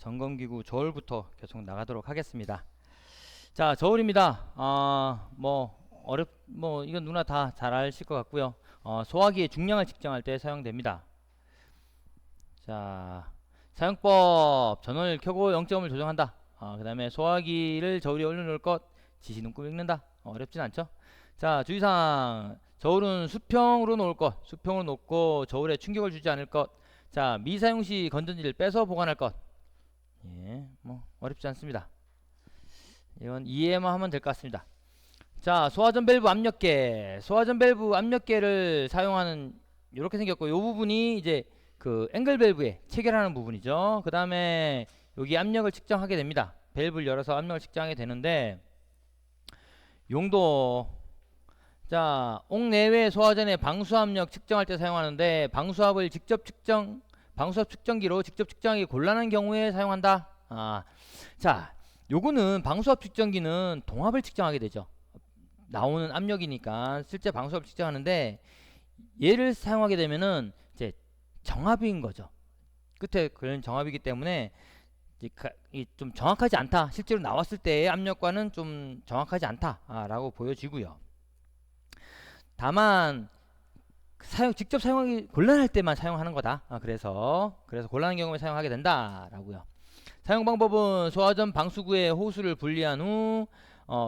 점검기구 저울부터 계속 나가도록 하겠습니다. 자, 저울입니다. 이건 누구나 다 잘 아실 것 같고요. 소화기의 중량을 측정할 때 사용됩니다. 자, 사용법. 전원을 켜고 0점을 조정한다. 그 다음에 소화기를 저울 위에 올려놓을 것. 지시 눈금 읽는다. 어렵진 않죠. 자, 주의사항. 저울은 수평으로 놓을 것. 수평으로 놓고 저울에 충격을 주지 않을 것. 자, 미사용 시 건전지를 빼서 보관할 것. 예, 어렵지 않습니다. 이건 이해만 하면 될 것 같습니다. 자, 소화전 밸브 압력계. 소화전 밸브 압력계를 사용하는 이렇게 생겼고, 요 부분이 이제 그 앵글 밸브에 체결하는 부분이죠. 그 다음에 여기 압력을 측정하게 됩니다. 밸브를 열어서 압력을 측정하게 되는데, 용도. 자, 옥 내외 소화전의 방수압력 측정할 때 사용하는데, 방수압 측정기로 직접 측정하기 곤란한 경우에 사용한다. 자, 요거는 방수압 측정기는 동압을 측정하게 되죠. 나오는 압력이니까 실제 방수압 측정하는데, 얘를 사용하게 되면은 이제 정압인 거죠. 끝에 그런 정압이기 때문에 좀 정확하지 않다. 실제로 나왔을 때의 압력과는 좀 정확하지 않다라고 보여지고요. 다만 직접 사용하기 곤란할 때만 사용하는 거다. 그래서 곤란한 경우에 사용하게 된다라고요. 사용 방법은 소화전 방수구에 호수를 분리한 후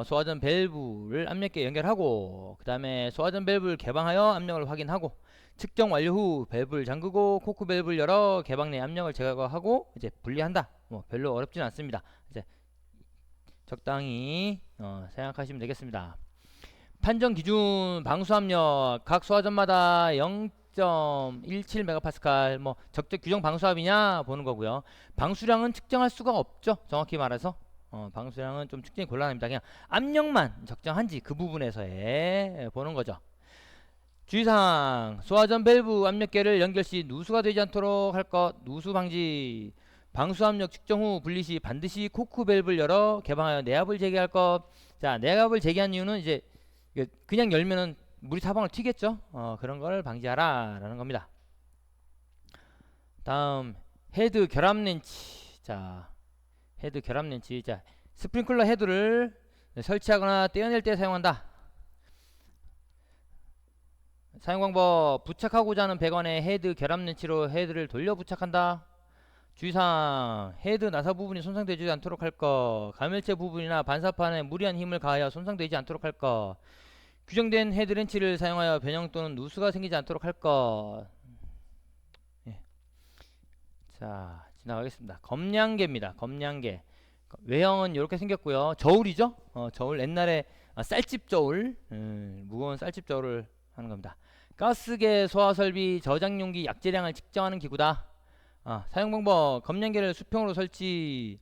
소화전 밸브를 압력계에 연결하고, 그 다음에 소화전 밸브를 개방하여 압력을 확인하고, 측정 완료 후 밸브를 잠그고 코크 밸브를 열어 개방 내 압력을 제거하고 이제 분리한다. 별로 어렵진 않습니다. 이제 적당히 생각하시면 되겠습니다. 판정 기준 방수압력 각 소화전마다 0.17MPa 적적 규정 방수압이냐 보는 거고요. 방수량은 측정할 수가 없죠. 정확히 말해서 방수량은 좀 측정이 곤란합니다. 그냥 압력만 적정한지 그 부분에서의 보는 거죠. 주의사항. 소화전 밸브 압력계를 연결 시 누수가 되지 않도록 할 것. 누수 방지. 방수압력 측정 후 분리 시 반드시 코크 밸브를 열어 개방하여 내압을 재개할 것. 자, 내압을 재개한 이유는 이제 그냥 열면은 물이 사방을 튀겠죠. 그런 걸 방지하라 라는 겁니다. 다음 헤드 결합 렌치. 자, 헤드 결합 렌치. 자, 스프링클러 헤드를 설치하거나 떼어낼 때 사용한다. 사용 방법. 부착하고자 하는 배관에 헤드 결합 렌치로 헤드를 돌려 부착한다. 주의사항. 헤드 나사 부분이 손상되지 않도록 할 것. 가열체 부분이나 반사판에 무리한 힘을 가하여 손상되지 않도록 할 것. 규정된 헤드렌치를 사용하여 변형 또는 누수가 생기지 않도록 할 것. 예. 자, 지나가겠습니다. 검량계입니다. 검량계. 외형은 이렇게 생겼고요. 저울이죠. 저울. 옛날에 쌀집 저울, 무거운 쌀집 저울을 하는 겁니다. 가스계 소화설비 저장용기 약재량을 측정하는 기구다. 사용 방법. 검량계를 수평으로 설치.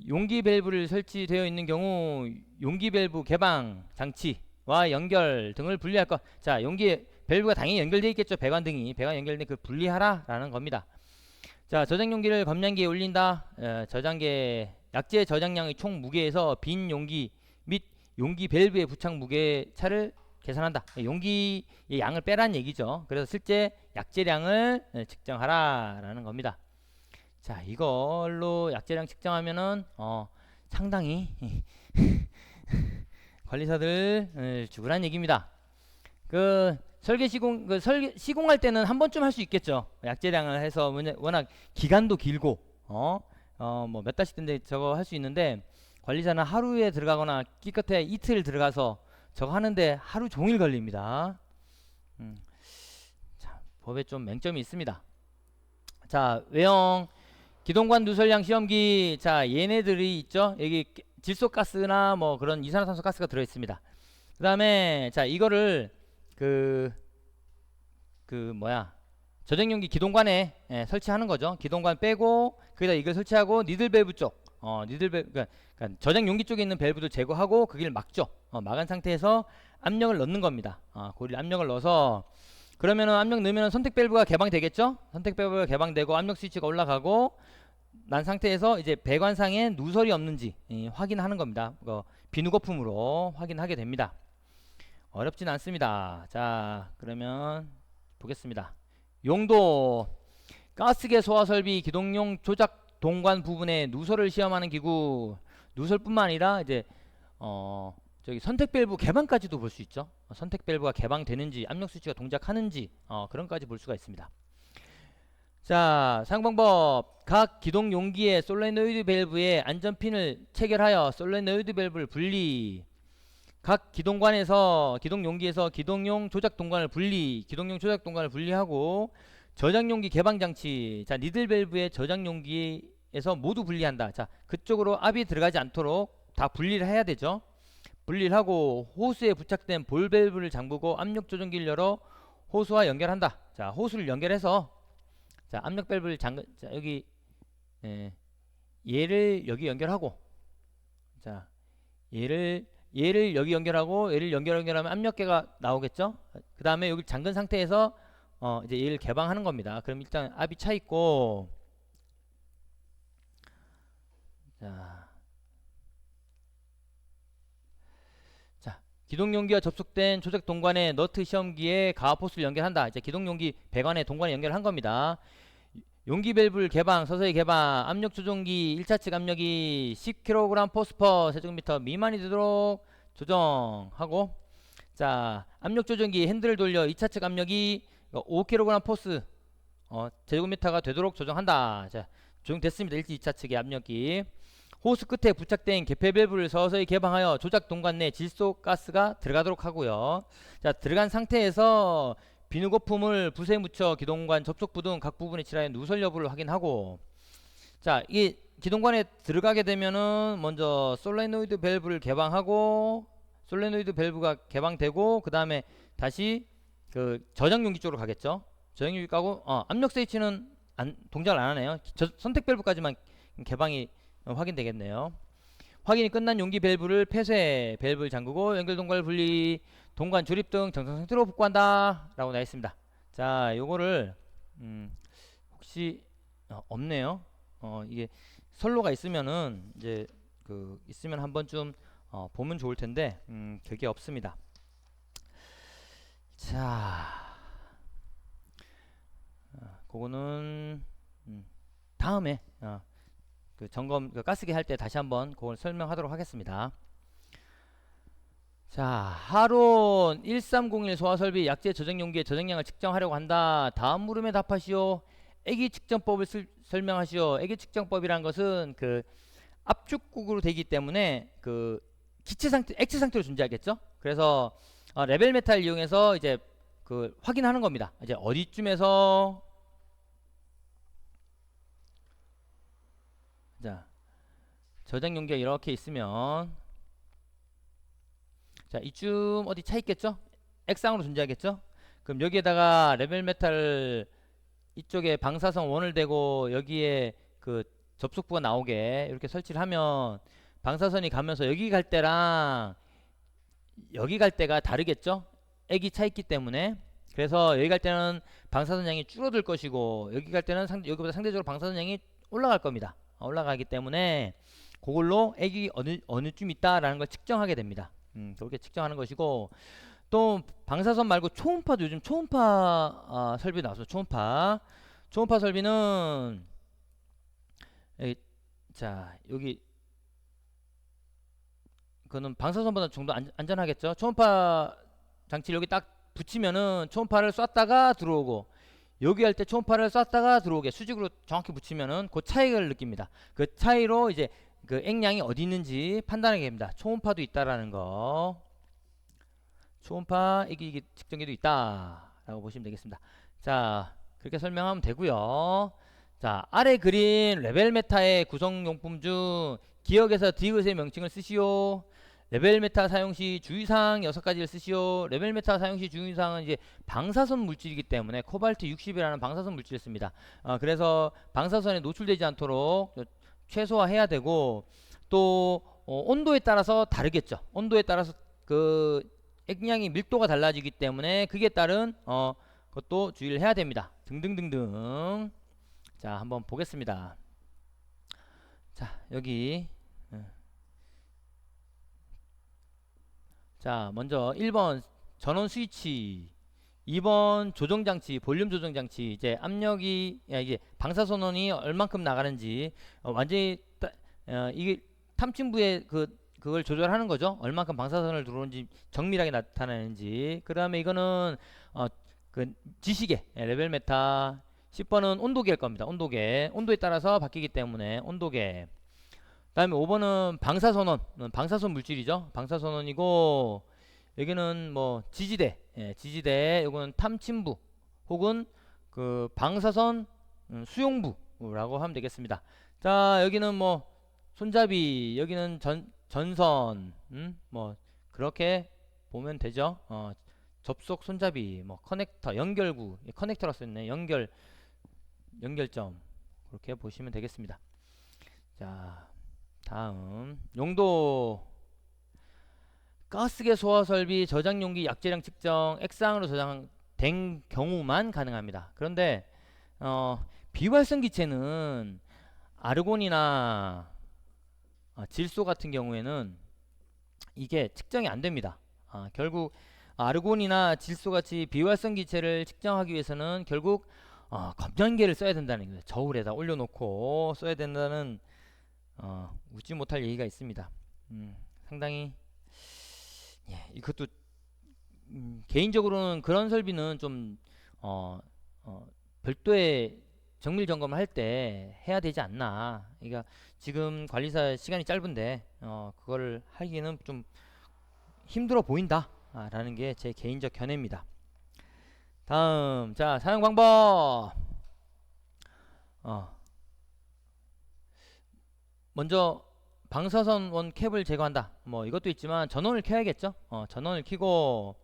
용기 밸브를 설치되어 있는 경우 용기 밸브 개방 장치와 연결 등을 분리할 것. 자, 용기 밸브가 당연히 연결되어 있겠죠. 배관 연결된 그 분리하라 라는 겁니다. 자, 저장 용기를 검량기에 올린다. 저장계 약재 저장량의 총 무게에서 빈 용기 및 용기 밸브의 부착 무게 차를 계산한다. 용기의 양을 빼라는 얘기죠. 그래서 실제 약재량을 측정하라 라는 겁니다. 자, 이걸로 약재량 측정하면은 상당히 관리사들 죽으란 얘기입니다. 시공할 때는 한 번쯤 할 수 있겠죠. 약재량을 해서 워낙 기간도 길고 몇 달씩 된데 저거 할 수 있는데, 관리사는 하루에 들어가거나 기껏해 이틀 들어가서 저거 하는데 하루 종일 걸립니다. 자, 법에 좀 맹점이 있습니다. 자, 외형. 기동관 누설량 시험기. 자, 얘네들이 있죠. 여기 질소가스나 그런 이산화탄소 가스가 들어있습니다. 그 다음에 자, 이거를 저장용기 기동관에 설치하는 거죠. 기동관 빼고 거기다 이걸 설치하고 니들 밸브 쪽, 그러니까 저장용기 쪽에 있는 밸브도 제거하고 거기를 막죠. 막은 상태에서 압력을 넣는 겁니다. 고리 압력을 넣어서, 그러면은 압력 넣으면 선택 밸브가 개방되겠죠. 선택 밸브가 개방되고 압력 스위치가 올라가고 난 상태에서 이제 배관상에 누설이 없는지 확인하는 겁니다. 비누 거품으로 확인하게 됩니다. 어렵진 않습니다. 자, 그러면 보겠습니다. 용도. 가스계 소화설비 기동용 조작 동관 부분에 누설을 시험하는 기구. 누설뿐만 아니라 이제 저기 선택 밸브 개방까지도 볼 수 있죠. 선택 밸브가 개방되는지, 압력 스위치가 동작하는지 그런 까지 볼 수가 있습니다. 자, 사용 방법. 각 기동 용기의 솔레노이드 밸브에 안전핀을 체결하여 솔레노이드 밸브를 분리. 각 기동관에서 기동 용기에서 기동용 조작 동관을 분리. 기동용 조작 동관을 분리하고 저장 용기 개방 장치. 자, 니들 밸브의 저장 용기에서 모두 분리한다. 자, 그쪽으로 압이 들어가지 않도록 다 분리를 해야 되죠. 분리를 하고 호스에 부착된 볼 밸브를 잠그고 압력 조정기를 열어 호스와 연결한다. 자, 호스를 연결해서 자, 압력 밸브를 자, 여기 얘를 여기 연결하고, 자, 얘를 여기 연결하고, 얘를 연결하면 압력계가 나오겠죠. 그 다음에 여기 잠근 상태에서 이제 얘를 개방하는 겁니다. 그럼 일단 압이 차 있고, 자, 기동용기와 접속된 조작 동관에 너트 시험기에 가압 호스를 연결한다. 이제 기동용기 배관에 동관에 연결한 겁니다. 용기 밸브를 개방, 서서히 개방. 압력 조정기 1차 측 압력이 10kg 포스퍼 세제곱미터 미만이 되도록 조정하고, 자, 압력 조정기 핸들을 돌려 2차 측 압력이 5kg 포스 제곱미터가 되도록 조정한다. 자, 조정됐습니다. 1, 2차 측의 압력이. 호스 끝에 부착된 개폐 밸브를 서서히 개방하여 조작 동관 내 질소 가스가 들어가도록 하고요. 자, 들어간 상태에서 비누 거품을 붓에 묻혀 기동관 접촉부 등 각 부분에 칠하여 누설 여부를 확인하고, 자, 이 기동관에 들어가게 되면은 먼저 솔레노이드 밸브를 개방하고, 솔레노이드 밸브가 개방되고, 그 다음에 다시 그 저장 용기 쪽으로 가겠죠. 저장 용기 까고 압력 스위치는 동작을 안 하네요. 선택 밸브까지만 개방이 확인되겠네요. 확인이 끝난 용기 밸브를 폐쇄, 밸브를 잠그고 연결 동관을 분리, 동관 조립 등 정상 상태로 복구한다 라고 나와 있습니다. 자, 요거를 혹시 없네요. 이게 선로가 있으면은 이제 있으면 한번 좀 보면 좋을 텐데 그게 없습니다. 자, 그거는 다음에 그 점검 가스기 할 때 다시 한번 그걸 설명하도록 하겠습니다. 자, 하론 1301 소화설비 약재 저장용기의 저장량을 측정하려고 한다. 다음 물음에 답하시오. 애기 측정법을 설명하시오. 애기 측정법이란 것은 그 압축국으로 되기 때문에 그 기체 상태, 액체 상태로 존재하겠죠. 그래서 레벨 메탈 이용해서 이제 그 확인하는 겁니다. 이제 어디쯤에서, 자, 저장 용기가 이렇게 있으면, 자, 이쯤 어디 차 있겠죠? 액상으로 존재하겠죠? 그럼 여기에다가 레벨 메탈 이쪽에 방사선 원을 대고 여기에 그 접속부가 나오게 이렇게 설치를 하면 방사선이 가면서 여기 갈 때랑 여기 갈 때가 다르겠죠? 액이 차 있기 때문에. 그래서 여기 갈 때는 방사선 양이 줄어들 것이고, 여기 갈 때는 여기보다 상대적으로 방사선 양이 올라갈 겁니다. 올라가기 때문에 그걸로 액이 어느 쯤 있다라는 걸 측정하게 됩니다. 그렇게 측정하는 것이고, 또 방사선 말고 초음파도 요즘 초음파 설비 나왔어요. 초음파 설비는 자, 여기 그거는 방사선보다 좀 더 안전하겠죠. 초음파 장치를 여기 딱 붙이면은 초음파를 쐈다가 들어오고, 여기 할 때 초음파를 쐈다가 들어오게 수직으로 정확히 붙이면은 그 차이를 느낍니다. 그 차이로 이제 그 액량이 어디 있는지 판단하게 됩니다. 초음파도 있다라는 거. 초음파 액이 측정기도 있다 라고 보시면 되겠습니다. 자, 그렇게 설명하면 되고요. 자, 아래 그린 레벨 메타의 구성용품 중 기억에서 디귿의 명칭을 쓰시오. 레벨 메타 사용 시 주의사항 6가지를 쓰시오. 레벨 메타 사용 시 주의사항은 이제 방사선 물질이기 때문에 코발트 60이라는 방사선 물질을 씁니다. 그래서 방사선에 노출되지 않도록 최소화해야 되고, 또 온도에 따라서 다르겠죠. 온도에 따라서 그 액량이 밀도가 달라지기 때문에 그게 따른 그것도 주의를 해야 됩니다. 등등등등. 자, 한번 보겠습니다. 자, 여기 자, 먼저 1번 전원 스위치, 2번 조정장치, 볼륨 조정장치. 이제 압력이, 이게 방사선언이 얼만큼 나가는지, 완전히, 이게 탐침부에 그걸 조절하는 거죠. 얼만큼 방사선을 들어오는지 정밀하게 나타내는지. 그 다음에 이거는, 그 지시계, 레벨 메타. 10번은 온도계일 겁니다. 온도계. 온도에 따라서 바뀌기 때문에 온도계. 그 다음에 5번은 방사선언. 방사선 물질이죠. 방사선언이고, 여기는 뭐 지지대, 지지대. 요거는 탐침부 혹은 그 방사선 수용부라고 하면 되겠습니다. 자, 여기는 뭐 손잡이, 여기는 전선, 뭐 그렇게 보면 되죠. 접속 손잡이, 뭐 커넥터, 연결구, 커넥터라 썼네. 연결점, 그렇게 보시면 되겠습니다. 자, 다음 용도. 가스계 소화 설비, 저장 용기, 약재량 측정, 액상으로 저장된 경우만 가능합니다. 그런데 비활성 기체는 아르곤이나 질소 같은 경우에는 이게 측정이 안 됩니다. 결국 아르곤이나 질소 같이 비활성 기체를 측정하기 위해서는 결국 검전기를 써야 된다는 거예요. 저울에다 올려놓고 써야 된다는 웃지 못할 얘기가 있습니다. 상당히, 예, 이것도 개인적으로는 그런 설비는 좀 별도의 정밀 점검을 할 때 해야 되지 않나. 그러니까 지금 관리사 시간이 짧은데 그거를 하기는 좀 힘들어 보인다 라는 게 제 개인적 견해입니다. 다음, 자, 사용 방법. 먼저 방사선원 캡을 제거한다. 뭐 이것도 있지만 전원을 켜야겠죠. 전원을 켜고,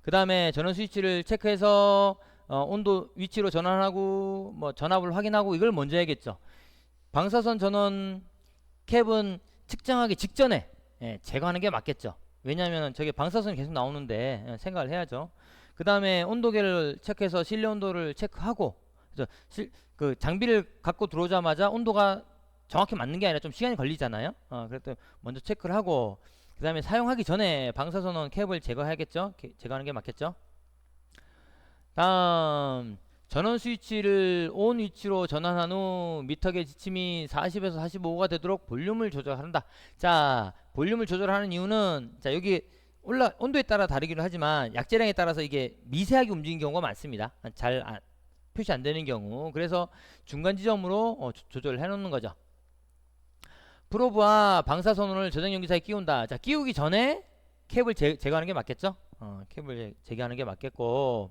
그 다음에 전원 스위치를 체크해서 온도 위치로 전환하고 뭐 전압을 확인하고, 이걸 먼저 해야겠죠. 방사선 전원 캡은 측정하기 직전에 제거하는 게 맞겠죠. 왜냐하면 저게 방사선이 계속 나오는데 생각을 해야죠. 그 다음에 온도계를 체크해서 실내 온도를 체크하고, 그 장비를 갖고 들어오자마자 온도가 정확히 맞는 게 아니라 좀 시간이 걸리잖아요. 그래서 먼저 체크를 하고, 그 다음에 사용하기 전에 방사선원 캡을 제거해야겠죠. 제거하는 게 맞겠죠. 다음, 전원 스위치를 온 위치로 전환한 후 미터계 지침이 40에서 45가 되도록 볼륨을 조절한다. 자, 볼륨을 조절하는 이유는, 자, 여기 온도에 따라 다르기는 하지만 약재량에 따라서 이게 미세하게 움직이는 경우가 많습니다. 잘 표시 안 되는 경우. 그래서 중간 지점으로 조절을 해 놓는 거죠. 프로브와 방사선원을 저장용기 사이에 끼운다. 자, 끼우기 전에 캡을 제거하는 게 맞겠죠. 캡을 제거하는 게 맞겠고,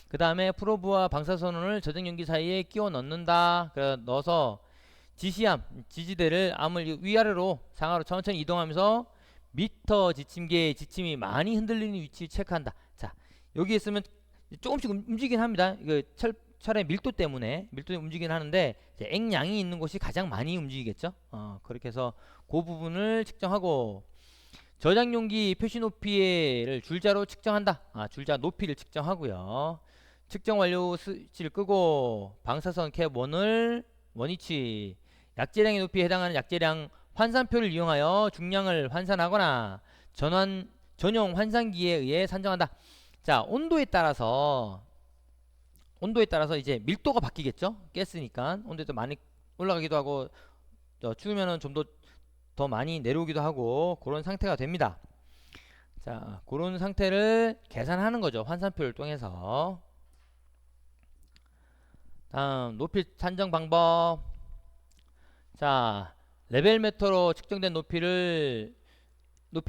그 다음에 프로브와 방사선원을 저장용기 사이에 끼워 넣는다. 넣어서 지시암, 지지대를 암을 위아래로 상하로 천천히 이동하면서 미터 지침계의 지침이 많이 흔들리는 위치 체크한다. 자, 여기 있으면 조금씩 움직이긴 합니다. 이거 철의 밀도 때문에 움직이긴 하는데, 이제 액량이 있는 곳이 가장 많이 움직이겠죠. 그렇게 해서 그 부분을 측정하고, 저장용기 표시 높이를 줄자로 측정한다. 줄자 높이를 측정하고요. 측정 완료 스위치를 끄고 방사선 캡 원위치, 약재량의 높이에 해당하는 약재량 환산표를 이용하여 중량을 환산하거나 전용 환산기에 의해 산정한다. 자, 온도에 따라서 이제 밀도가 바뀌겠죠. 가스니까 온도도 많이 올라가기도 하고, 추우면은 좀 더 많이 내려오기도 하고, 그런 상태가 됩니다. 자, 그런 상태를 계산하는 거죠. 환산표를 통해서. 다음, 높이 산정 방법. 자, 레벨 메터로 측정된 높이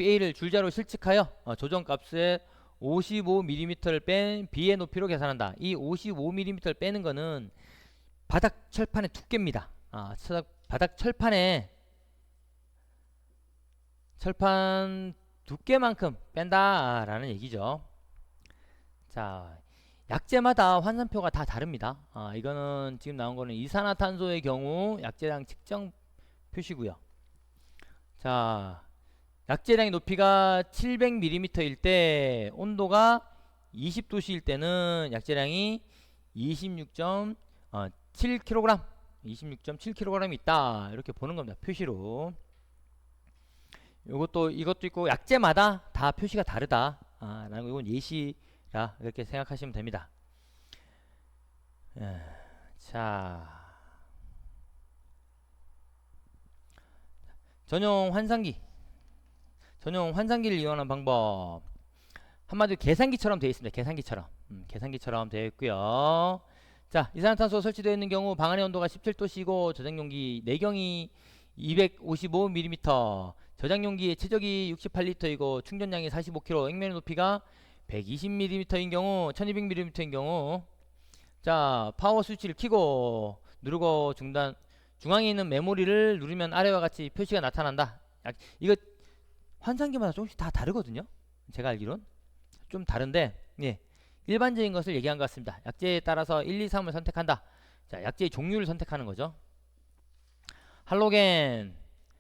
A를 줄자로 실측하여 조정값에 55mm를 뺀 B의 높이로 계산한다. 이 55mm를 빼는 거는 바닥 철판의 두께입니다. 바닥 철판 두께만큼 뺀다라는 얘기죠. 자, 약재마다 환산표가 다 다릅니다. 이거는 지금 나온 거는 이산화탄소의 경우 약재량 측정 표시고요. 자, 약재량의 높이가 700mm일 때, 온도가 20도씨일 때는 약재량이 26.7kg 있다. 이렇게 보는 겁니다. 표시로. 이것도 있고, 약재마다 다 표시가 다르다. 라는 거, 이건 예시를 자, 이렇게 생각하시면 됩니다. 예, 자, 전용 환산기를 이용하는 방법. 한마디로 계산기처럼 되어 있습니다. 계산기처럼 되어 있고요. 자, 이산화탄소 설치되어 있는 경우 방 안의 온도가 17도씨고 저장용기 내경이 255mm, 저장용기의 최적이 68L이고 충전량이 45kg, 액면의 높이가 120mm인 경우, 1200mm인 경우. 자, 파워 스위치를 켜고 누르고 중앙에 있는 메모리를 누르면 아래와 같이 표시가 나타난다. 이거 환산기마다 조금씩 다 다르거든요. 제가 알기론 좀 다른데, 예, 일반적인 것을 얘기한 것 같습니다. 약제에 따라서 1, 2, 3을 선택한다. 자, 약제의 종류를 선택하는 거죠. 할로겐,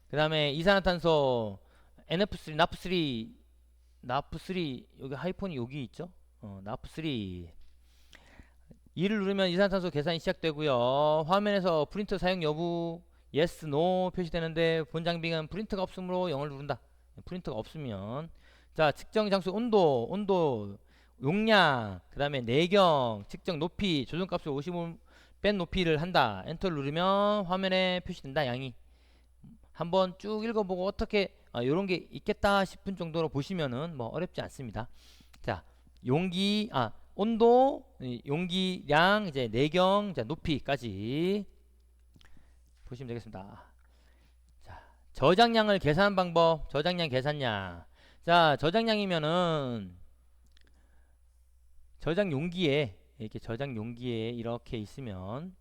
그 다음에 이산화탄소, NF3, 나프3, 여기 하이폰이 여기 있죠. 나프3. 2를 누르면 이산화탄소 계산이 시작되고요. 화면에서 프린터 사용 여부 yes, no 표시되는데 본 장비는 프린터가 없으므로 0을 누른다. 프린터가 없으면. 자, 측정 장수 온도, 용량, 그 다음에 내경, 측정 높이, 조정값을 55 뺀 높이를 한다. 엔터를 누르면 화면에 표시된다. 양이. 한번 쭉 읽어보고 어떻게 요런 게 있겠다 싶은 정도로 보시면은 뭐 어렵지 않습니다. 자, 온도, 용기량, 이제 내경, 이제 높이까지 보시면 되겠습니다. 자, 저장량을 계산하는 방법, 저장량 계산량. 자, 저장량이면은 저장 용기에 이렇게 있으면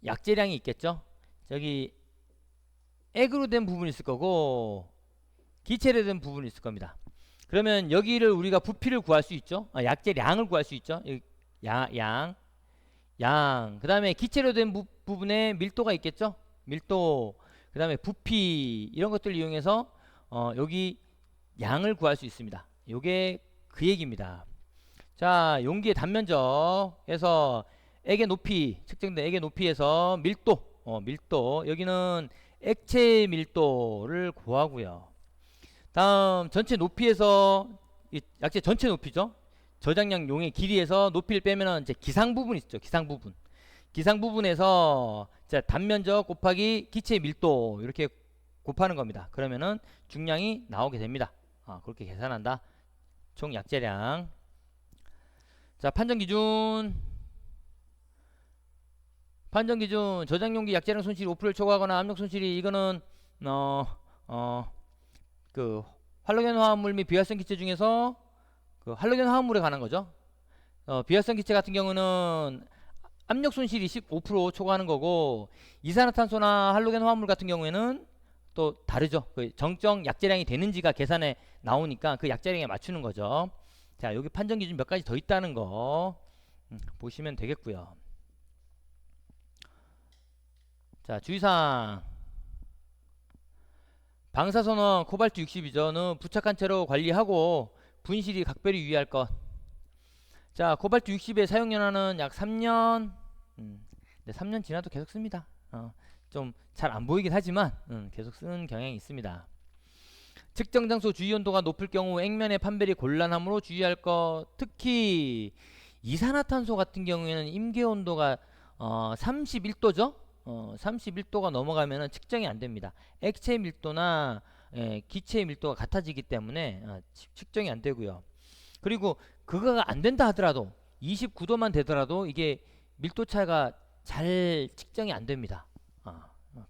약재량이 있겠죠. 저기 액으로 된 부분이 있을 거고 기체로 된 부분이 있을 겁니다. 그러면 여기를 우리가 부피를 구할 수 있죠. 약재량을 구할 수 있죠. 양. 그 다음에 기체로 된 부분에 밀도가 있겠죠. 밀도, 그 다음에 부피, 이런 것들을 이용해서 여기 양을 구할 수 있습니다. 요게 그 얘기입니다. 자, 용기의 단면적에서 액의 높이, 측정된 액의 높이에서 밀도, 여기는 액체 밀도를 구하고요. 다음 전체 높이에서 약재 전체 높이죠. 저장량 용의 길이에서 높이를 빼면은 이제 기상 부분 있죠. 기상 부분에서 단면적 곱하기 기체 밀도 이렇게 곱하는 겁니다. 그러면은 중량이 나오게 됩니다. 그렇게 계산한다. 총 약재량. 자, 판정 기준 저장용기 약재량 손실이 5%를 초과하거나 압력 손실이, 이거는 그 활로겐 화합물 및 비활성 기체 중에서 그 활로겐 화합물에 관한 거죠. 비활성 기체 같은 경우는 압력 손실이 15% 초과하는 거고, 이산화탄소나 할로겐 화합물 같은 경우에는 또 다르죠. 그 정적 약재량이 되는지가 계산에 나오니까 그 약재량에 맞추는 거죠. 자, 여기 판정 기준 몇 가지 더 있다는 거 보시면 되겠고요. 자, 주의사항. 방사선은 코발트 60이죠. 부착한 채로 관리하고 분실이 각별히 유의할 것. 자, 코발트 60의 사용연한은 약 3년. 네, 3년 지나도 계속 씁니다. 좀 잘 안 보이긴 하지만 계속 쓰는 경향이 있습니다. 측정 장소 주의 온도가 높을 경우 액면의 판별이 곤란하므로 주의할 것. 특히 이산화탄소 같은 경우에는 임계 온도가 31도죠. 31도가 넘어가면은 측정이 안 됩니다. 액체 밀도나 기체 밀도가 같아지기 때문에 측정이 안 되고요. 그리고 그거가 안 된다 하더라도 29도만 되더라도 이게 밀도 차이가 잘 측정이 안 됩니다.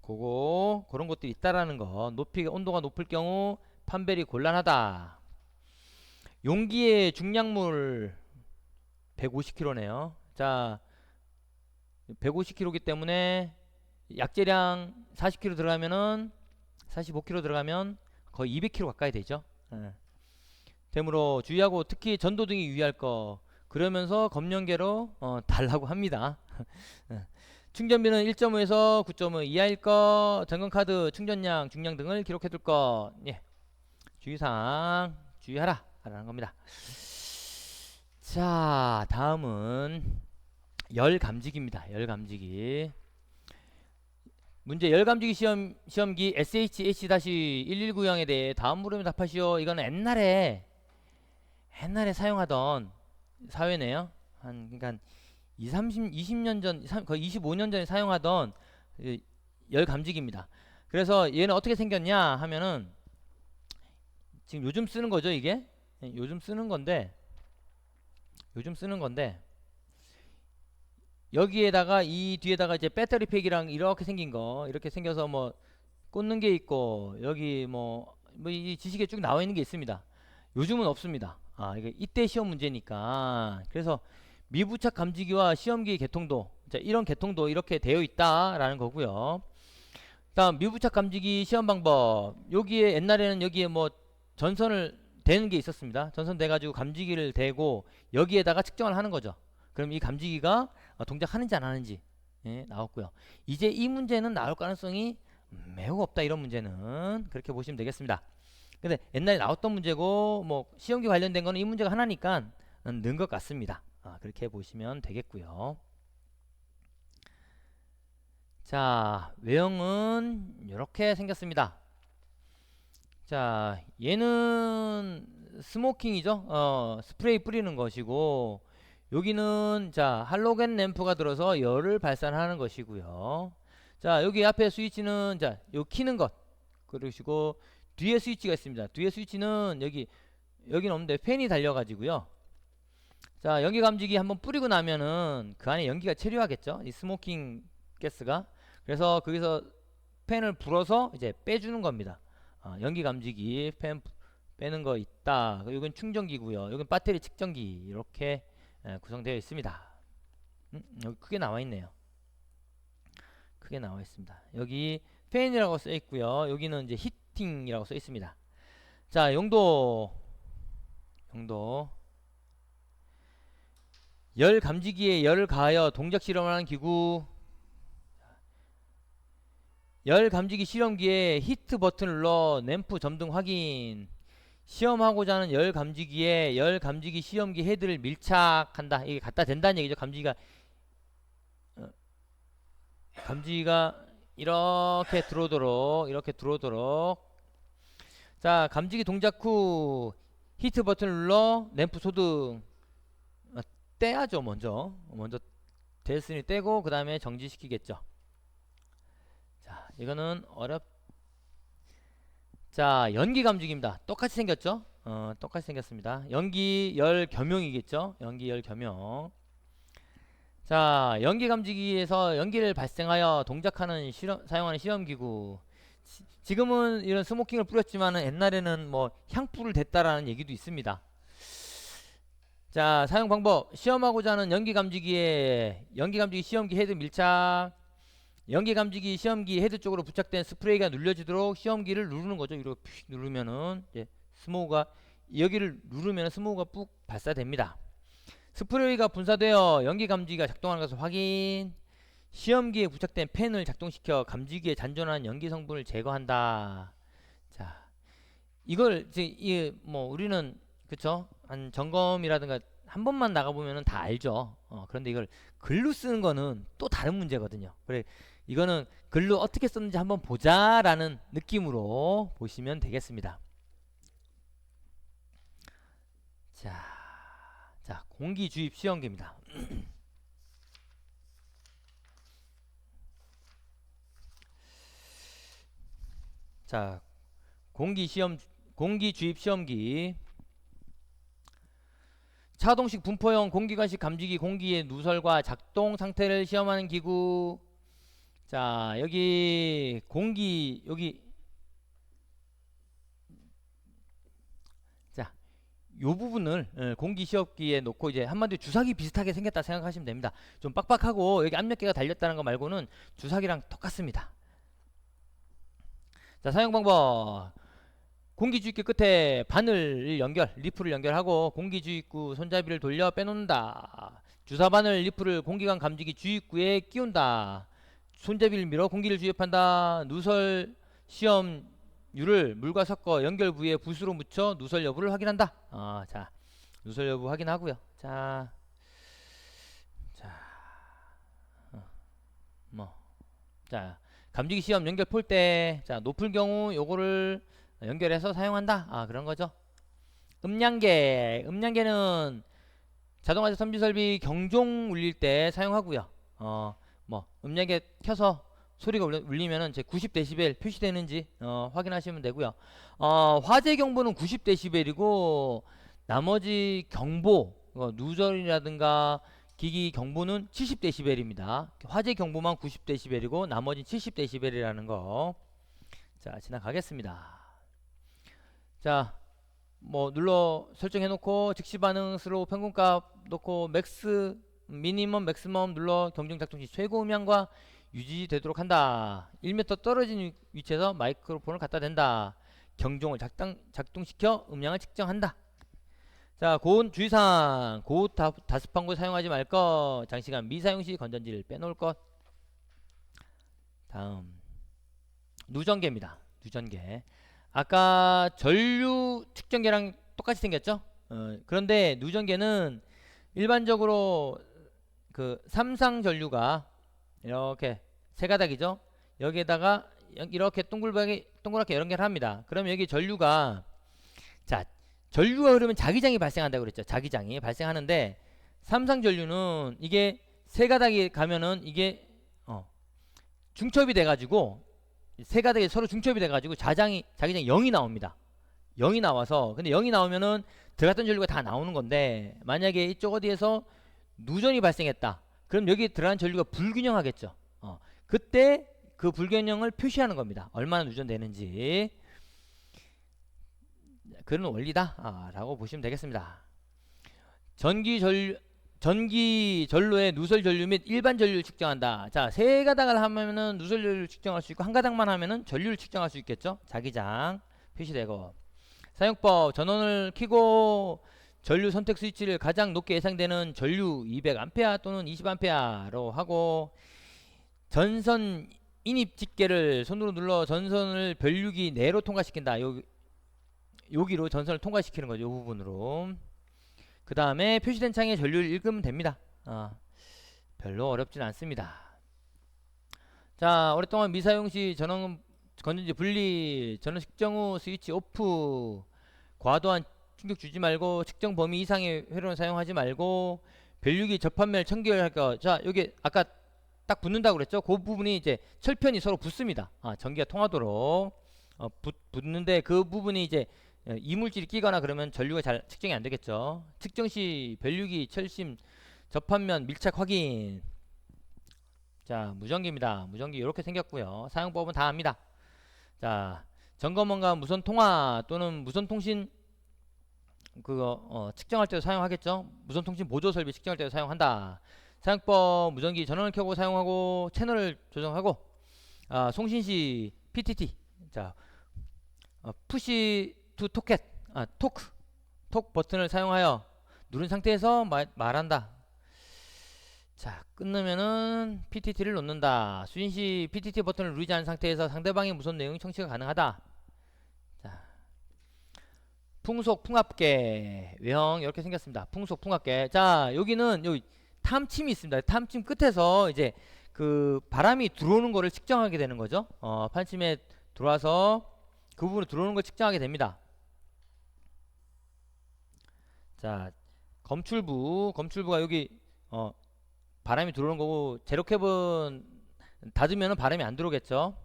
그런 것들이 있다라는 거. 온도가 높을 경우 판별이 곤란하다. 용기의 중량물 150kg네요. 자, 150kg이기 때문에 약재량 40kg 들어가면은 45kg 들어가면 거의 200kg 가까이 되죠. 되므로 주의하고 특히 전도등이 유의할 거. 그러면서 검연계로 달라고 합니다. 충전비는 1.5에서 9.5 이하일 거. 점검카드 충전량, 중량 등을 기록해 둘 거. 예. 주의사항 주의하라 라는 겁니다. 자, 다음은 열감지기입니다. 열감지기. 문제 열감지기 시험기 SHH-119형에 대해 다음 물음에 답하시오. 이거는 옛날에 옛날에 사용하던 사회네요. 그러니까 20년 전, 거의 25년 전에 사용하던 열 감지기입니다. 그래서 얘는 어떻게 생겼냐 하면은 지금 요즘 쓰는 거죠, 이게. 요즘 쓰는 건데 여기에다가 이 뒤에다가 이제 배터리 팩이랑 이렇게 생긴 거 이렇게 생겨서 뭐 꽂는 게 있고 여기 이 지식에 쭉 나와 있는 게 있습니다. 요즘은 없습니다. 이게 이때 시험 문제니까. 그래서 미부착 감지기와 시험기 개통도, 자, 이런 개통도 이렇게 되어 있다라는 거고요. 다음 미부착 감지기 시험 방법. 여기에 옛날에는 여기에 뭐 전선을 대는 게 있었습니다. 전선 대 가지고 감지기를 대고 여기에다가 측정을 하는 거죠. 그럼 이 감지기가 동작하는지 안 하는지, 예, 나왔고요. 이제 이 문제는 나올 가능성이 매우 없다. 이런 문제는 그렇게 보시면 되겠습니다. 근데 옛날에 나왔던 문제고 뭐 시험기 관련된 거는 이 문제가 하나니까 는 것 같습니다. 그렇게 보시면 되겠고요. 자, 외형은 이렇게 생겼습니다. 자, 얘는 스모킹이죠. 스프레이 뿌리는 것이고, 여기는 자 할로겐 램프가 들어서 열을 발산하는 것이고요. 자, 여기 앞에 스위치는 자 요 키는 것, 그러시고 뒤에 스위치가 있습니다. 뒤에 스위치는 여기는 없는데 팬이 달려 가지고요. 자, 연기 감지기 한번 뿌리고 나면은 그 안에 연기가 체류하겠죠, 이 스모킹 가스가. 그래서 거기서 팬을 불어서 이제 빼주는 겁니다. 연기 감지기 팬 빼는 거 있다. 이건 충전기고요. 이건 배터리 측정기. 이렇게 구성되어 있습니다. 여기 크게 나와 있네요. 크게 나와 있습니다. 여기 팬이라고 써 있고요. 여기는 이제 히팅이라고 써 있습니다. 자, 용도 열 감지기에 열을 가하여 동작 실험하는 기구. 열 감지기 실험기에 히트 버튼을 눌러 램프 점등 확인. 시험하고자 하는 열 감지기에 열 감지기 시험기 헤드를 밀착한다. 이게 갖다 댄다는 얘기죠. 감지기가 이렇게 들어오도록. 자, 감지기 동작 후 히트 버튼을 눌러 램프 소등. 떼야죠. 먼저 됐으니 떼고 그 다음에 정지시키겠죠. 자, 이거는 자, 연기 감지기입니다. 똑같이 생겼죠? 똑같이 생겼습니다. 연기 열 겸용이겠죠? 연기 열 겸용. 자, 연기 감지기에서 연기를 발생하여 동작하는 사용하는 시험기구. 지금은 이런 스모킹을 뿌렸지만 옛날에는 뭐 향불을 댔다라는 얘기도 있습니다. 자, 사용 방법. 시험하고자 하는 연기 감지기에 연기 감지기 시험기 헤드 밀착. 연기 감지기 시험기 헤드 쪽으로 부착된 스프레이가 눌려지도록 시험기를 누르는 거죠. 이렇게 누르면은 이제 여기를 누르면 스모우가 뿍 발사됩니다. 스프레이가 분사되어 연기 감지기가 작동하는 것을 확인. 시험기에 부착된 팬을 작동시켜 감지기에 잔존한 연기 성분을 제거한다. 자, 이걸 이제 우리는 그쵸? 한 점검이라든가 한 번만 나가보면 다 알죠. 그런데 이걸 글로 쓰는 거는 또 다른 문제거든요. 그래, 이거는 글로 어떻게 썼는지 한번 보자라는 느낌으로 보시면 되겠습니다. 자, 공기 주입 시험기입니다. 자, 공기 주입 시험기. 차동식 분포형 공기관식 감지기 공기의 누설과 작동 상태를 시험하는 기구. 자, 여기 자, 요 부분을 공기 시험기에 놓고 이제 한마디로 주사기 비슷하게 생겼다 생각하시면 됩니다. 좀 빡빡하고 여기 압력계가 달렸다는 거 말고는 주사기랑 똑같습니다. 자, 사용 방법. 공기 주입기 끝에 리프를 연결하고 공기 주입구 손잡이를 돌려 빼놓는다. 주사 바늘 리프를 공기관 감지기 주입구에 끼운다. 손잡이를 밀어 공기를 주입한다. 누설 시험유를 물과 섞어 연결 부위에 붓으로 묻혀 누설 여부를 확인한다. 자, 누설 여부 확인하고요. 자, 감지기 시험 연결 폴 때, 자, 높을 경우 요거를 연결해서 사용한다. 그런 거죠. 음량계는 자동화재 선비 설비 경종 울릴 때 사용하고요. 뭐 음량계 켜서 소리가 울리면은 제 90dB 표시되는지 확인하시면 되고요. 화재 경보는 90dB이고 나머지 경보 누설이라든가 기기 경보는 70dB입니다. 화재 경보만 90dB이고 나머지 70dB이라는 거. 자, 지나가겠습니다. 자, 뭐 눌러 설정해 놓고 즉시 반응 슬로우 평균값 놓고 맥스 미니멈 맥시멈 눌러 경종 작동 시 최고 음량과 유지되도록 한다. 1m 떨어진 위치에서 마이크로폰을 갖다 댄다. 경종을 작동시켜 음량을 측정한다. 자, 고온 주의사항. 고온 다습한 곳 사용하지 말 것. 장시간 미사용 시 건전지를 빼놓을 것. 다음 누전계입니다. 누전계. 아까 전류 측정계랑 똑같이 생겼죠? 그런데 누전계는 일반적으로 그 삼상 전류가 이렇게 세 가닥이죠. 여기에다가 이렇게 동그랗게 연결을 합니다. 그럼 여기 전류가, 자, 전류가 흐르면 자기장이 발생한다고 그랬죠. 자기장이 발생하는데 삼상 전류는 이게 세 가닥이 가면은 이게 중첩이 돼가지고 세 가닥이 서로 중첩이 돼가지고 자기장이 0이 나옵니다. 0이 나와서, 근데 0이 나오면은 들어갔던 전류가 다 나오는 건데, 만약에 이쪽 어디에서 누전이 발생했다. 그럼 여기 들어간 전류가 불균형하겠죠. 그때 그 불균형을 표시하는 겁니다. 얼마나 누전되는지. 그런 원리다 라고 보시면 되겠습니다. 전기 전로의 누설 전류 및 일반 전류를 측정한다. 자, 세 가닥을 하면은 누설 전류를 측정할 수 있고 한 가닥만 하면은 전류를 측정할 수 있겠죠. 자기장 표시되고. 사용법: 전원을 켜고 전류 선택 스위치를 가장 높게 예상되는 전류 200A 또는 20A로 하고, 전선 인입 집게를 손으로 눌러 전선을 변류기 내로 통과시킨다. 여기로 전선을 통과시키는 거죠. 이 부분으로. 그 다음에 표시된 창에 전류를 읽으면 됩니다. 별로 어렵진 않습니다. 자, 오랫동안 미사용 시 전원 건전지 분리, 전원 측정 후 스위치 오프, 과도한 충격 주지 말고 측정 범위 이상의 회로는 사용하지 말고 변류기 접합면을 청결할 것. 자, 여기 아까 딱 붙는다고 그랬죠. 그 부분이 이제 철편이 서로 붙습니다. 전기가 통하도록 붙는데 그 부분이 이제 이물질이 끼거나 그러면 전류가 잘 측정이 안 되겠죠. 측정 시 변류기 철심 접합면 밀착 확인. 자, 무전기입니다. 무전기 이렇게 생겼고요. 사용법은 다 합니다. 자, 점검원과 무선 통화 또는 무선 통신 그거 측정할 때도 사용하겠죠. 무선 통신 보조 설비 측정할 때도 사용한다. 사용법: 무전기 전원을 켜고 사용하고 채널을 조정하고, 송신 시 PTT, 자, 푸시 투 토켓, 톡 버튼을 사용하여 누른 상태에서 말한다. 자, 끊으면은 PTT를 놓는다. 수신 시 PTT 버튼을 누르지 않은 상태에서 상대방의 무선 내용 청취가 가능하다. 자, 풍속 풍압계 외형 이렇게 생겼습니다. 풍속 풍압계. 자, 여기는 여기 탐침이 있습니다. 탐침 끝에서 이제 그 바람이 들어오는 거를 측정하게 되는 거죠. 판침에 들어와서 그 부분으로 들어오는 걸 측정하게 됩니다. 자, 검출부가 여기 바람이 들어오는 거고, 제로캡은 닫으면 바람이 안 들어오겠죠.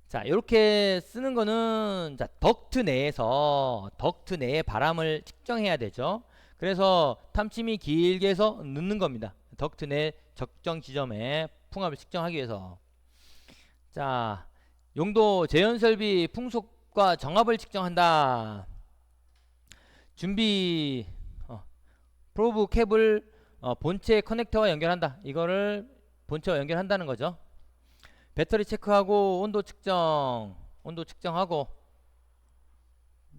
자, 이렇게 쓰는 거는, 자, 덕트 내에 바람을 측정해야 되죠. 그래서 탐침이 길게 해서 넣는 겁니다. 덕트 내 적정 지점에 풍압을 측정하기 위해서. 자, 용도: 재현설비 풍속과 정압을 측정한다. 준비: 프로브 캡을 본체 커넥터와 연결한다. 이거를 본체와 연결한다는 거죠. 배터리 체크하고 온도 측정하고,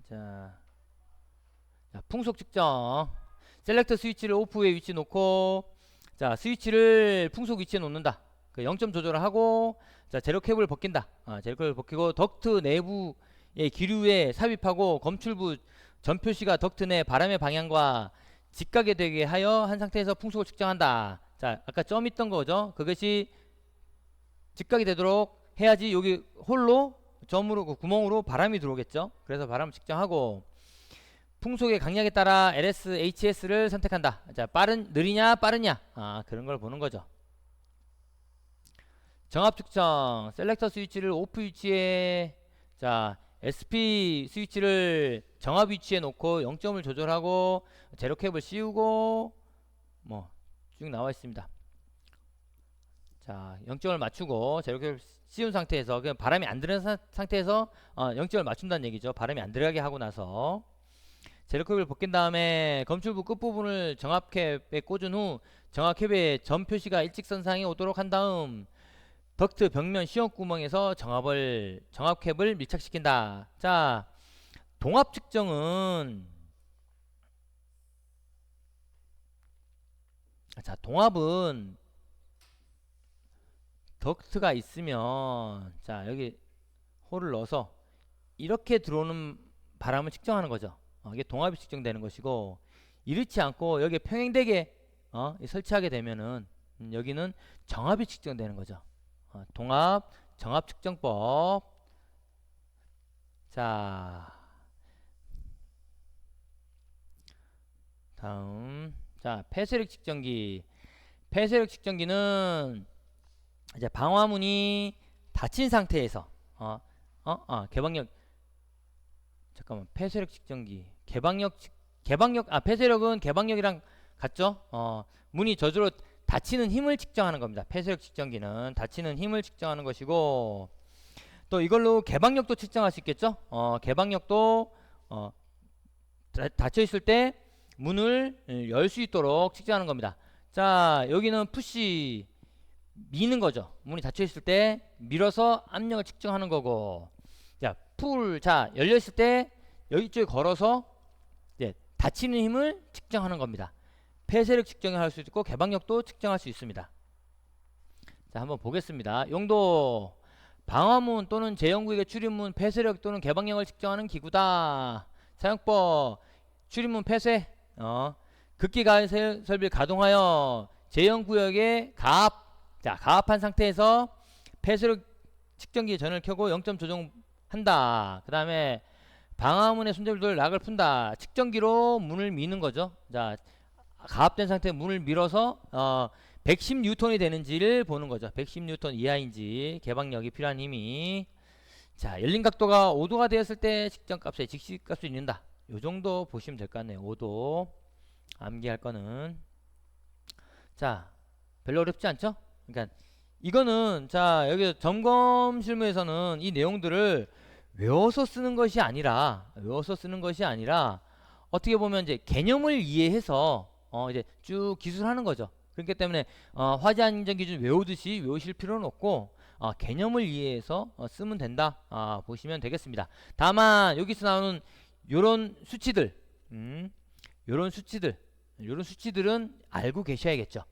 자, 풍속 측정. 셀렉터 스위치를 오프의 위치 놓고, 자, 스위치를 풍속 위치에 놓는다. 그 0점 조절을 하고, 자, 제로 캡을 벗긴다. 제로 캡을 벗기고 덕트 내부의 기류에 삽입하고 검출부 전표시가 덕트 내 바람의 방향과 직각이 되게 하여 한 상태에서 풍속을 측정한다. 자, 아까 점 있던 거죠. 그것이 직각이 되도록 해야지 여기 홀로 점으로 그 구멍으로 바람이 들어오겠죠. 그래서 바람을 측정하고, 풍속의 강약에 따라 LS, HS를 선택한다. 자, 느리냐, 빠르냐. 그런 걸 보는 거죠. 정합 측정. 셀렉터 스위치를 오프 위치에, 자, SP 스위치를 정합 위치에 놓고 0점을 조절하고, 제로캡을 씌우고, 뭐, 쭉 나와 있습니다. 자, 0점을 맞추고, 제로캡을 씌운 상태에서, 그냥 바람이 안 들어간 상태에서, 0점을 맞춘다는 얘기죠. 바람이 안 들어가게 하고 나서. 제로캡을 벗긴 다음에 검출부 끝부분을 정합캡에 꽂은 후 정합캡의 점 표시가 일직선상에 오도록 한 다음 덕트 벽면 시험구멍에서 정합캡을 밀착시킨다. 자, 동합 측정은, 자, 동합은 덕트가 있으면, 자, 여기 홀을 넣어서 이렇게 들어오는 바람을 측정하는 거죠. 이게 동합이 측정되는 것이고, 이렇지 않고 여기에 평행되게 설치하게 되면은 여기는 정합이 측정되는 거죠. 정합 측정법. 자, 다음, 자, 폐쇄력 측정기. 폐쇄력 측정기는 이제 방화문이 닫힌 상태에서 개방력, 잠깐만, 폐쇄력 측정기, 폐쇄력은 개방력이랑 같죠? 문이 저절로 닫히는 힘을 측정하는 겁니다. 폐쇄력 측정기는 닫히는 힘을 측정하는 것이고, 또 이걸로 개방력도 측정할 수 있겠죠? 개방력도 닫혀 있을 때 문을 열 수 있도록 측정하는 겁니다. 자, 여기는 푸시, 미는 거죠. 문이 닫혀 있을 때 밀어서 압력을 측정하는 거고, 자, 열려 있을 때 여기 쪽에 걸어서 닫히는 힘을 측정하는 겁니다. 폐쇄력 측정을 할 수 있고 개방력도 측정할 수 있습니다. 자, 한번 보겠습니다. 용도, 방화문 또는 제형구역의 출입문 폐쇄력 또는 개방력을 측정하는 기구다. 사용법, 출입문 폐쇄, 극기 가압 설비를 가동하여 제형구역에 가압한 상태에서 폐쇄력 측정기 전을 켜고 0점 조정한다. 그 다음에 방화문의 손잡이를 락을 푼다. 측정기로 문을 미는 거죠. 자, 가압된 상태에 문을 밀어서 110N이 되는지를 보는 거죠. 110N 이하인지, 개방력이 필요한 힘이. 자, 열린 각도가 5도가 되었을 때 측정값에 직시값을 읽는다. 요 정도 보시면 될 것 같네요. 5도 암기할 거는. 자, 별로 어렵지 않죠? 그러니까 이거는, 자, 여기 점검 실무에서는 이 내용들을 외워서 쓰는 것이 아니라 어떻게 보면 이제 개념을 이해해서 이제 쭉 기술하는 거죠. 그렇기 때문에 화재 안전 기준 외우듯이 외우실 필요는 없고 개념을 이해해서 쓰면 된다, 보시면 되겠습니다. 다만 여기서 나오는 요런 수치들, 요런 수치들은 알고 계셔야겠죠.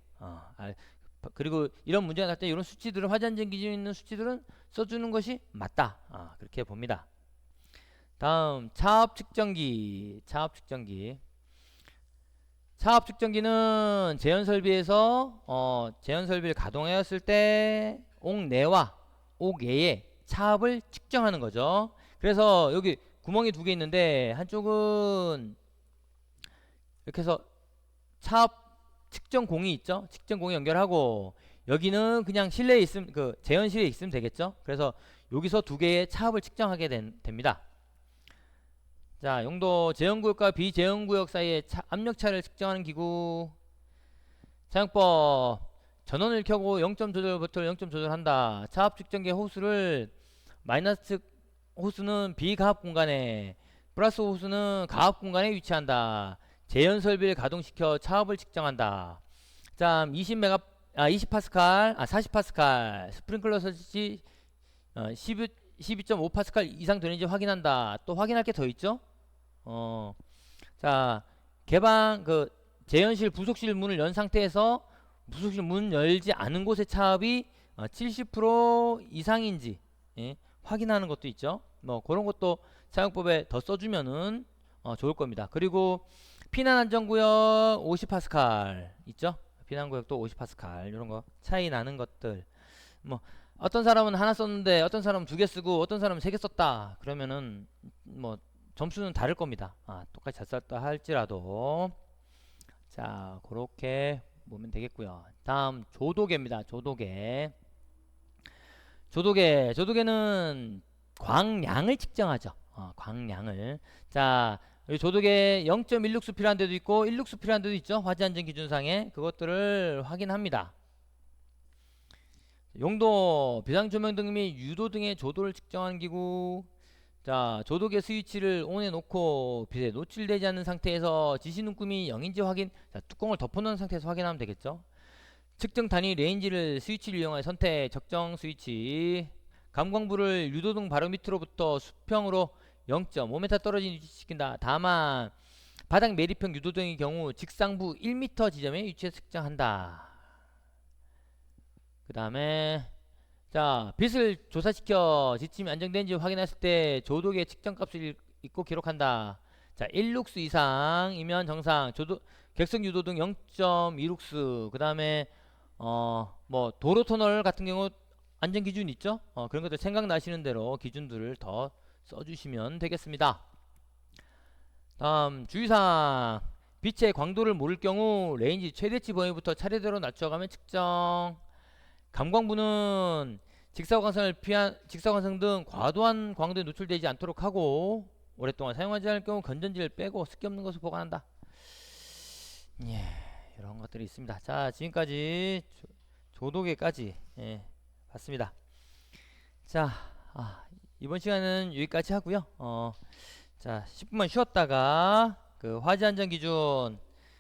그리고 이런 문제가 날 때 이런 수치들은, 화재 안전 기준에 있는 수치들은 써주는 것이 맞다, 그렇게 봅니다. 다음, 차압 측정기는 제연 설비에서 제연 설비를 가동하였을 때 옥 내와 옥 외의 차압을 측정하는 거죠. 그래서 여기 구멍이 두 개 있는데, 한쪽은 이렇게 해서 차압 측정공이 있죠. 측정공이 연결하고, 여기는 그냥 실내에 있으면, 제연실에 있으면 되겠죠. 그래서 여기서 두 개의 차압을 측정하게 됩니다. 자, 용도, 제연구역과 비제연구역 사이의 압력차를 측정하는 기구. 사용법, 전원을 켜고 0점 조절 버튼을 0점 조절한다. 차압 측정기 호수를, 마이너스 호수는 비가압 공간에, 플러스 호수는 가압 공간에 위치한다. 제연 설비를 가동시켜 차압을 측정한다. 자, 20파스칼, 40파스칼, 스프링클러 설치 12.5파스칼 이상 되는지 확인한다. 또 확인할 게 더 있죠? 자, 제연실 부속실 문을 연 상태에서 부속실 문 열지 않은 곳의 차압이 70% 이상인지 확인하는 것도 있죠. 뭐 그런 것도 사용법에 더 써주면은 좋을 겁니다. 그리고 피난안전구역 50파스칼 있죠? 피난구역도 50파스칼, 이런 거 차이 나는 것들. 뭐 어떤 사람은 하나 썼는데 어떤 사람은 두 개 쓰고 어떤 사람은 세 개 썼다, 그러면은 뭐 점수는 다를 겁니다. 똑같이 잘 썼다 할지라도. 자, 그렇게 보면 되겠고요. 다음 조도계입니다. 조도계는 광량을 측정하죠. 광량을. 자, 여기 조도계 0.16수 필요한 데도 있고 1룩수 필요한 데도 있죠. 화재안전 기준상에 그것들을 확인합니다. 용도, 비상조명 등 및 유도 등의 조도를 측정하는 기구. 자, 조도계 스위치를 온에 놓고 빛에 노출되지 않는 상태에서 지시 눈금이 0인지 확인. 자, 뚜껑을 덮어놓은 상태에서 확인하면 되겠죠. 측정 단위 레인지를 스위치를 이용하여 선택. 적정 스위치. 감광부를 유도등 바로 밑으로부터 수평으로 0.5m 떨어진 위치 시킨다. 다만 바닥 매립형 유도등의 경우 직상부 1m 지점에 위치해 측정한다. 그 다음에 자, 빛을 조사시켜 지침이 안정된지 확인했을 때 조도계 측정값을 읽고 기록한다. 자, 1룩스 이상이면 정상. 객석 유도등 0.2룩스. 그 다음에 뭐 도로 터널 같은 경우 안전 기준 있죠? 그런 것들 생각나시는 대로 기준들을 더 써주시면 되겠습니다. 다음 주의사항. 빛의 광도를 모를 경우 레인지 최대치 범위부터 차례대로 낮춰가며 측정. 감광부는 직사광선 등 과도한 광도에 노출되지 않도록 하고 오랫동안 사용하지 않을 경우 건전지를 빼고 습기 없는 것을 보관한다. 예, 이런 것들이 있습니다. 자, 지금까지 조도계까지 봤습니다. 자, 이번 시간은 여기까지 하고요. 자, 10분만 쉬었다가 그 화재 안전 기준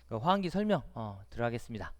그 화환기 설명 들어가겠습니다.